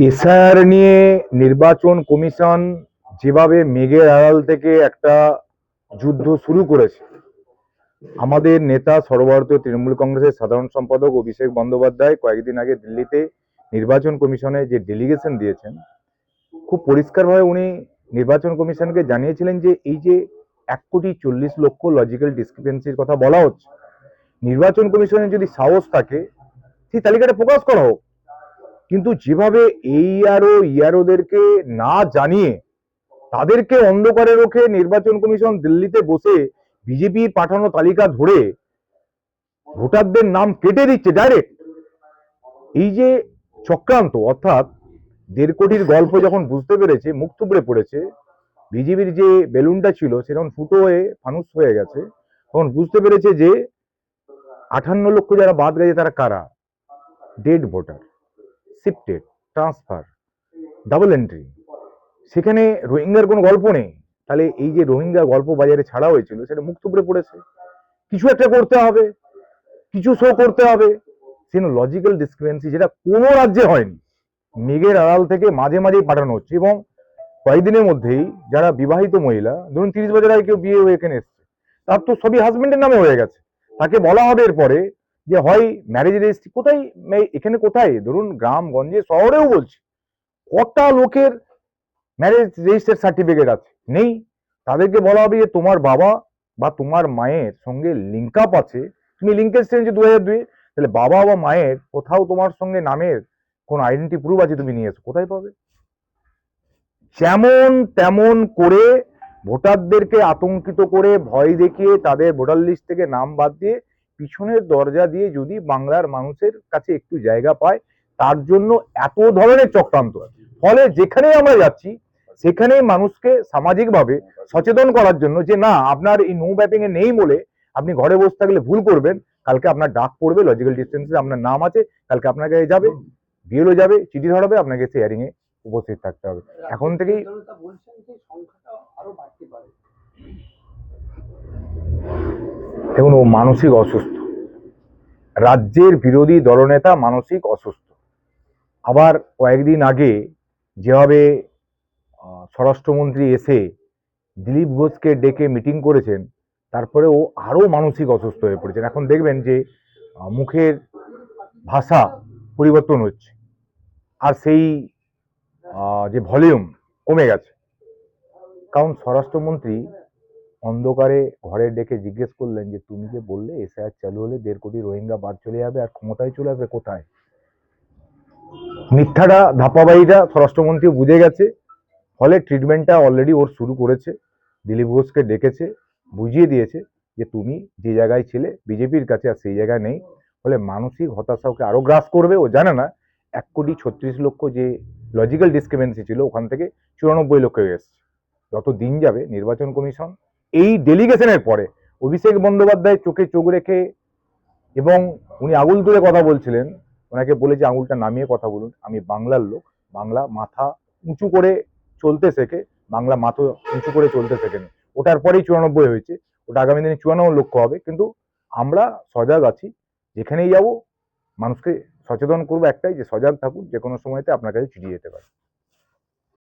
SIR নিয়ে নির্বাচন commission যেভাবে মেঘের আড়াল থেকে একটা যুদ্ধ শুরু করেছে, আমাদের নেতা সর্বভারতীয় তৃণমূল কংগ্রেসের সাধারণ সম্পাদক অভিষেক বন্দ্যোপাধ্যায় কয়েকদিন আগে দিল্লিতে নির্বাচন কমিশনে যে ডেলিগেশন দিয়েছেন, খুব পরিষ্কারভাবে উনি নির্বাচন কমিশনকে জানিয়েছিলেন যে এই যে 1,40,00,000 লজিক্যাল ডিসক্রিপেন্সির কথা বলা হচ্ছে, নির্বাচন কমিশনের যদি সাহস থাকে সেই তালিকাটা প্রকাশ করা হোক। কিন্তু যেভাবে এইআরও ইয়ারওদেরকে না জানিয়ে তাদেরকে অন্ধকারে রেখে নির্বাচন কমিশন দিল্লিতে বসে বিজেপির পাঠানো তালিকা ধরে ভোটারদের নাম কেটে দিচ্ছে ডাইরেক্ট, এই যে চক্রান্ত, অর্থাৎ 1.5 কোটির গল্প যখন বুঝতে পেরেছে, মুখ থুবড়ে পড়েছে, বিজেপির যে বেলুনটা ছিল সেরকম ফুটো হয়ে ফানুস হয়ে গেছে, তখন বুঝতে পেরেছে যে 58 লক্ষ যারা বাদ গেছে তারা কারা। Dead voter, shifted, transfer, double entry, সেখানে রোহিঙ্গার কোনো গল্প নেই। তাহলে এই যে রোহিঙ্গা গল্প বাজারে ছাড়া হয়েছিল সেটা মুখ থুবড়ে পড়েছে। কিছু একটা করতে হবে, কিছু শো করতে হবে। সেন লজিক্যাল ডিসক্রিপেন্সি যেটা কোনো রাজ্যে হয়নি, মেঘের আড়াল থেকে মাঝে মাঝেই পাঠানো হচ্ছে। এবং কয়েকদিনের মধ্যেই যারা বিবাহিত মহিলা, ধরুন 30 বছর আগে কেউ বিয়ে হয়ে এখানে এসছে, তার তো সবই হাজবেন্ডের নামে হয়ে গেছে। তাকে বলা হবে এরপরে যে হয় ম্যারেজ রেজিস্ট্রি কোথায়, এখানে কোথায়, ধরুন গ্রামগঞ্জে শহরেও বলছি, কটা লোকের ম্যারেজ রেজিস্টার সার্টিফিকেট আছে? নেই। তাদেরকে বলা হবে যে তোমার বাবা বা তোমার মায়ের সঙ্গে লিঙ্ক আপ আছে, তুমি লিঙ্কেজ চেঞ্জে 2002, তাহলে বাবা বা মায়ের কোথাও তোমার সঙ্গে নামের কোন আইডেন্টি প্রুফ আছে, তুমি নিয়ে এসো, কোথায় পাবে? যেমন তেমন করে ভোটারদেরকে আতঙ্কিত করে ভয় দেখিয়ে তাদের ভোটার লিস্ট থেকে নাম বাদ দিয়ে পিছনের দরজা দিয়ে যদি বাংলার মানুষের কাছে একটু জায়গা পায়, তার জন্য এত ধরনের চক্রান্ত। ফলে যেখানে আমরা যাচ্ছি সেখানে মানুষকে সামাজিকভাবে সচেতন করার জন্য যে না, আপনার এই নো ম্যাপিং এ নেই বলে আপনি ঘরে বসে থাকলে ভুল করবেন, কালকে আপনার ডাক পড়বে, লজিক্যাল ডিস্টেন্সে আপনার নাম আছে, কালকে আপনার কাছে যাবে, বিএলও যাবে, চিঠি ধরাবে, আপনাকে সে হিয়ারিং এ উপস্থিত থাকতে হবে। এখন থেকেই দেখুন, ও মানসিক অসুস্থ, রাজ্যের বিরোধী দলনেতা মানসিক অসুস্থ। আবার কয়েকদিন আগে যেভাবে স্বরাষ্ট্রমন্ত্রী এসে দিলীপ ঘোষকে ডেকে মিটিং করেছেন, তারপরে ও আরো মানসিক অসুস্থ হয়ে পড়েছেন। এখন দেখবেন যে মুখের ভাষা পরিবর্তন হচ্ছে, আর সেই যে ভলিউম কমে গেছে। কারণ স্বরাষ্ট্রমন্ত্রী অন্ধকারে ঘরে ডেকে জিজ্ঞেস করলেন যে তুমি যে বললে এসআইআর চালু হলে 1.5 কোটি রোহিঙ্গা বাদ চলে যাবে আর ক্ষমতায় চলে আসবে, কোথায়? মিথ্যাটা ধাপাবাড়িটা স্বরাষ্ট্রমন্ত্রী বুঝে গেছে, ফলে ট্রিটমেন্টটা অলরেডি ওর শুরু করেছে। দিলীপ ঘোষকে ডেকেছে, বুঝিয়ে দিয়েছে যে তুমি যে জায়গায় ছিলে বিজেপির কাছে আর সেই জায়গায় নেই। ফলে মানসিক হতাশা ওকে আরো গ্রাস করবে। ও জানে না 1,36,00,000 যে লজিক্যাল ডিসক্রিপেন্সি ছিল ওখান থেকে 94 লক্ষ হয়ে এসছে। যত দিন যাবে নির্বাচন কমিশন এই ডেলিগেশনের পরে অভিষেক বন্দ্যোপাধ্যায় চোখে চোখ রেখে, এবং উনি আঙুল তুলে কথা বলছিলেন, ওনাকে বলেছে আঙুলটা নামিয়ে কথা বলুন, আমি বাংলার লোক, বাংলা মাথা উঁচু করে চলতে শেখে, বাংলা মাথা উঁচু করে চলতে শেখেনি। ওটার পরেই 94 হয়েছে, ওটা আগামী দিনে 54 লক্ষ হবে। কিন্তু আমরা সজাগ আছি, যেখানেই যাব মানুষকে সচেতন করবো একটাই, যে সজাগ থাকুন, যে কোনো সময়তে আপনার কাছে চিঠি যেতে পারে।